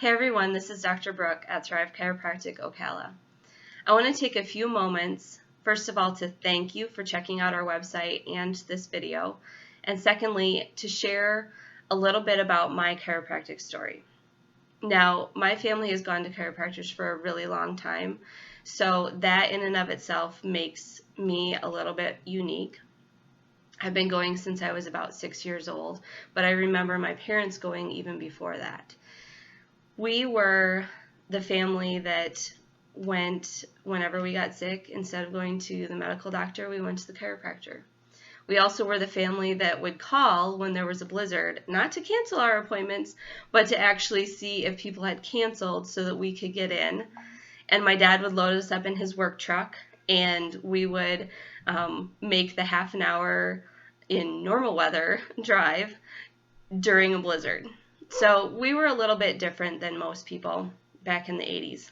Hey everyone, this is Dr. Brooke at Thrive Chiropractic-Ocala. I want to take a few moments, first of all, to thank you for checking out our website and this video, and secondly, to share a little bit about my chiropractic story. Now, my family has gone to chiropractors for a really long time, so that in and of itself makes me a little bit unique. I've been going since I was about 6 years old, but I remember my parents going even before that. We were the family that went, whenever we got sick, instead of going to the medical doctor, we went to the chiropractor. We also were the family that would call when there was a blizzard, not to cancel our appointments, but to actually see if people had canceled so that we could get in. And my dad would load us up in his work truck, and we would make the half an hour in normal weather drive during a blizzard. So we were a little bit different than most people back in the 80s.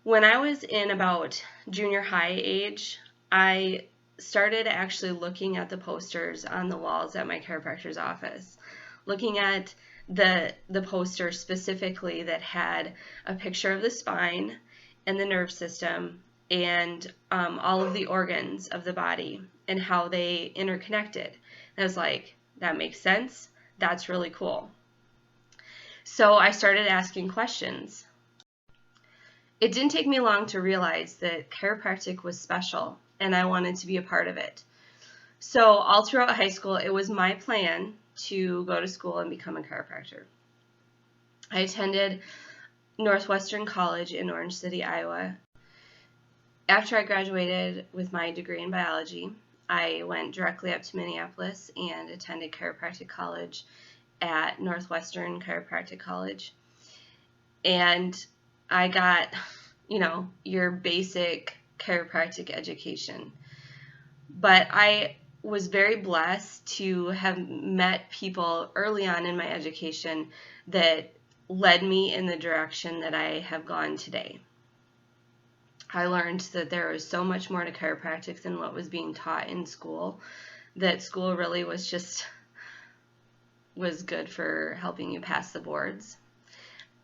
When I was in about junior high age, I started actually looking at the posters on the walls at my chiropractor's office, looking at the poster specifically that had a picture of the spine and the nerve system and all of the organs of the body and how they interconnected. And I was like, that makes sense. That's really cool. So I started asking questions. It didn't take me long to realize that chiropractic was special and I wanted to be a part of it. So all throughout high school, it was my plan to go to school and become a chiropractor. I attended Northwestern College in Orange City, Iowa. After I graduated with my degree in biology, I went directly up to Minneapolis and attended chiropractic college at Northwestern Chiropractic College. And I got, your basic chiropractic education. But I was very blessed to have met people early on in my education that led me in the direction that I have gone today. I learned that there was so much more to chiropractic than what was being taught in school, that school really was good for helping you pass the boards.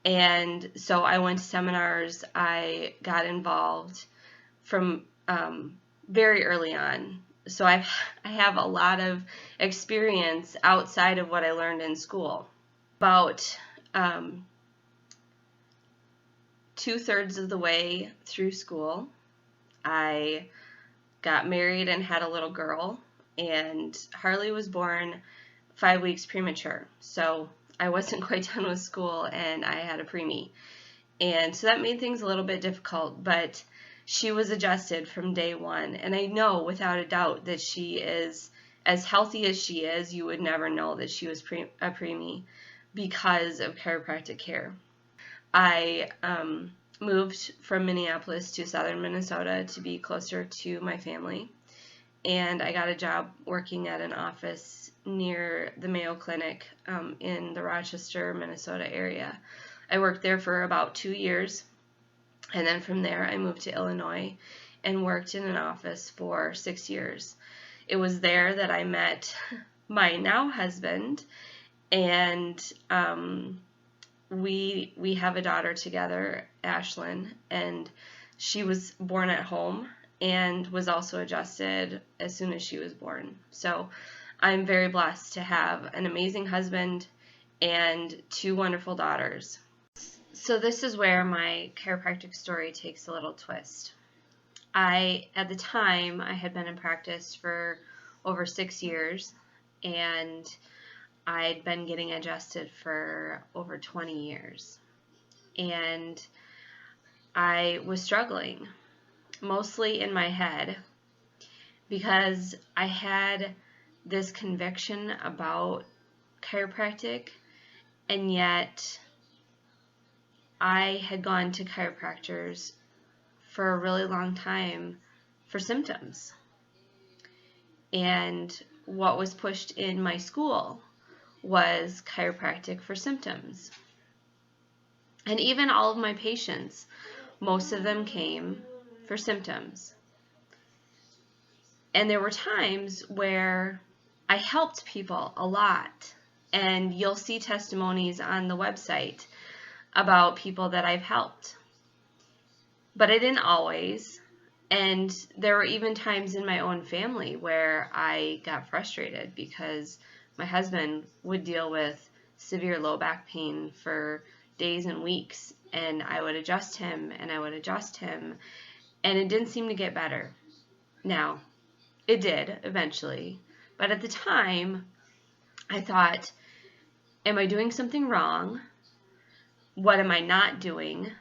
And so I went to seminars, I got involved from very early on. So I have a lot of experience outside of what I learned in school. About 2/3 of the way through school, I got married and had a little girl, and Harley was born 5 weeks premature. So I wasn't quite done with school and I had a preemie. And so that made things a little bit difficult, but she was adjusted from day one. And I know without a doubt that she is as healthy as she is. You would never know that she was a preemie because of chiropractic care. I moved from Minneapolis to southern Minnesota to be closer to my family, and I got a job working at an office near the Mayo Clinic in the Rochester, Minnesota area. I worked there for about 2 years, and then from there I moved to Illinois and worked in an office for 6 years. It was there that I met my now husband, and we have a daughter together, Ashlyn, and she was born at home and was also adjusted as soon as she was born. So I'm very blessed to have an amazing husband and 2 wonderful daughters. So this is where my chiropractic story takes a little twist. At the time, I had been in practice for over 6 years, and I'd been getting adjusted for over 20 years. And I was struggling, mostly in my head, because I had this conviction about chiropractic, and yet I had gone to chiropractors for a really long time for symptoms. And what was pushed in my school was chiropractic for symptoms. And even all of my patients, most of them came for symptoms. And there were times where I helped people a lot, and you'll see testimonies on the website about people that I've helped. But I didn't always. And there were even times in my own family where I got frustrated because my husband would deal with severe low back pain for days and weeks, and I would adjust him and I would adjust him, and it didn't seem to get better. Now, it did eventually, but at the time, I thought, am I doing something wrong? What am I not doing?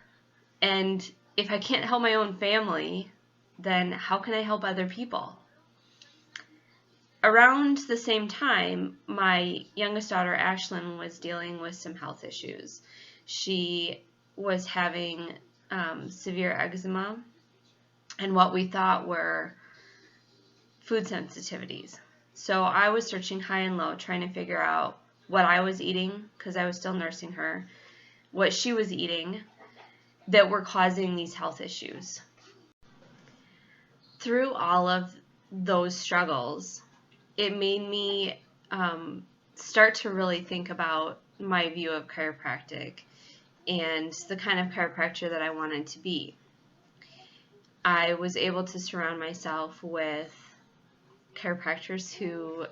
And if I can't help my own family, then how can I help other people? Around the same time, my youngest daughter, Ashlyn, was dealing with some health issues. She was having severe eczema and what we thought were food sensitivities. So I was searching high and low, trying to figure out what I was eating, because I was still nursing her, what she was eating that were causing these health issues. Through all of those struggles, it made me start to really think about my view of chiropractic and the kind of chiropractor that I wanted to be. I was able to surround myself with chiropractors who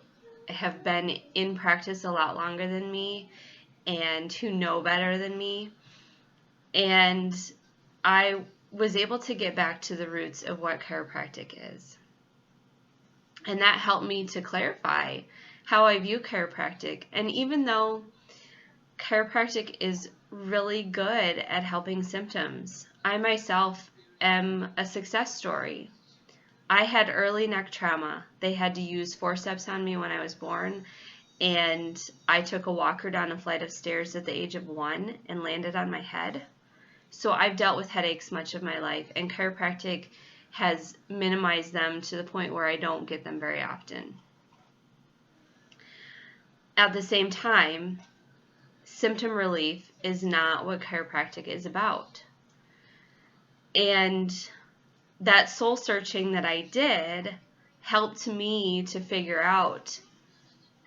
have been in practice a lot longer than me and who know better than me. And I was able to get back to the roots of what chiropractic is. And that helped me to clarify how I view chiropractic. And even though chiropractic is really good at helping symptoms, I myself am a success story. I had early neck trauma. They had to use forceps on me when I was born, and I took a walker down a flight of stairs at the age of 1 and landed on my head. So I've dealt with headaches much of my life, and chiropractic has minimized them to the point where I don't get them very often. At the same time, symptom relief is not what chiropractic is about. And that soul searching that I did helped me to figure out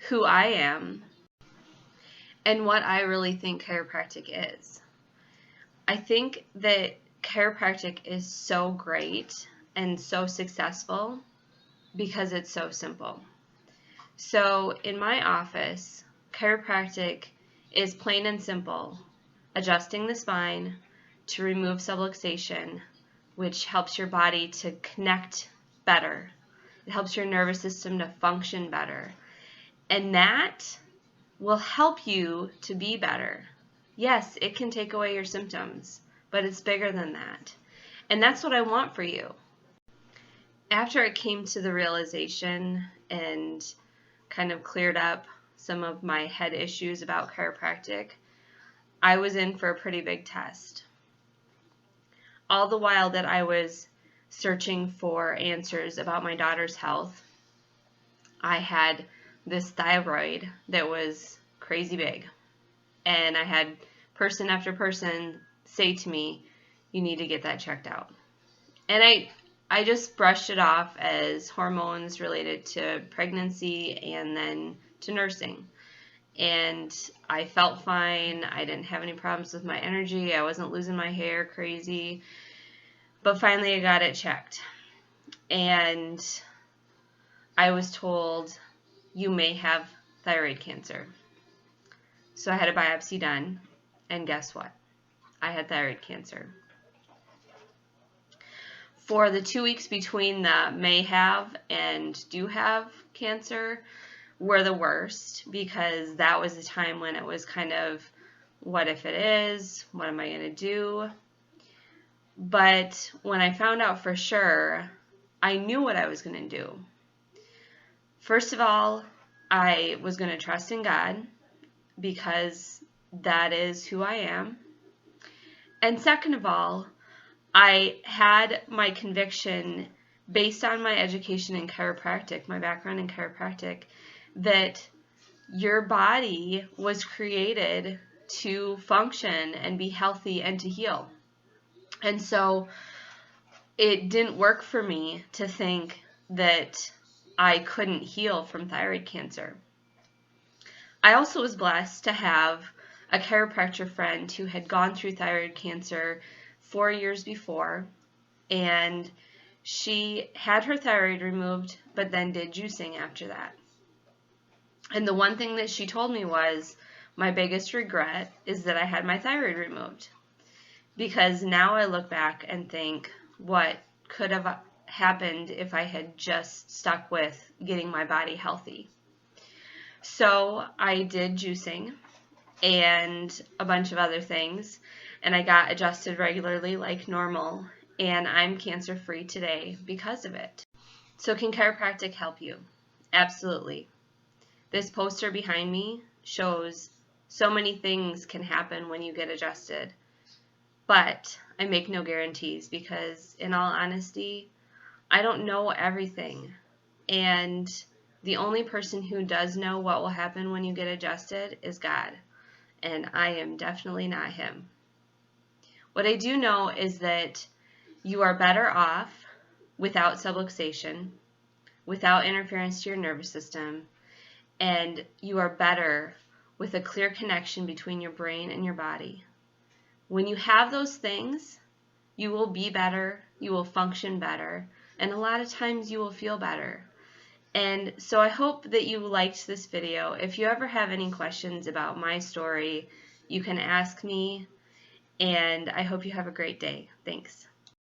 who I am and what I really think chiropractic is. I think that chiropractic is so great and so successful because it's so simple. So in my office, chiropractic is plain and simple: adjusting the spine to remove subluxation, which helps your body to connect better. It helps your nervous system to function better. And that will help you to be better. Yes, it can take away your symptoms, but it's bigger than that. And that's what I want for you. After it came to the realization and kind of cleared up some of my head issues about chiropractic, I was in for a pretty big test. All the while that I was searching for answers about my daughter's health, I had this thyroid that was crazy big. And I had person after person say to me, you need to get that checked out. And I just brushed it off as hormones related to pregnancy and then to nursing. And I felt fine. I didn't have any problems with my energy. I wasn't losing my hair crazy. But finally I got it checked. And I was told, you may have thyroid cancer. So I had a biopsy done, and guess what? I had thyroid cancer. For the 2 weeks between the may have and do have cancer were the worst, because that was the time when it was kind of, what if it is? What am I going to do? But when I found out for sure, I knew what I was going to do. First of all, I was going to trust in God, because that is who I am. And second of all, I had my conviction based on my education in chiropractic, my background in chiropractic, that your body was created to function and be healthy and to heal. And so it didn't work for me to think that I couldn't heal from thyroid cancer. I also was blessed to have a chiropractor friend who had gone through thyroid cancer 4 years before, and she had her thyroid removed, but then did juicing after that. And the one thing that she told me was, my biggest regret is that I had my thyroid removed. Because now I look back and think, what could have happened if I had just stuck with getting my body healthy? So I did juicing and a bunch of other things, and I got adjusted regularly like normal, and I'm cancer-free today because of it. So can chiropractic help you? Absolutely. This poster behind me shows so many things can happen when you get adjusted, but I make no guarantees because, in all honesty, I don't know everything, and the only person who does know what will happen when you get adjusted is God, and I am definitely not Him. What I do know is that you are better off without subluxation, without interference to your nervous system, and you are better with a clear connection between your brain and your body. When you have those things, you will be better, you will function better, and a lot of times you will feel better. And so I hope that you liked this video. If you ever have any questions about my story, you can ask me, and I hope you have a great day. Thanks.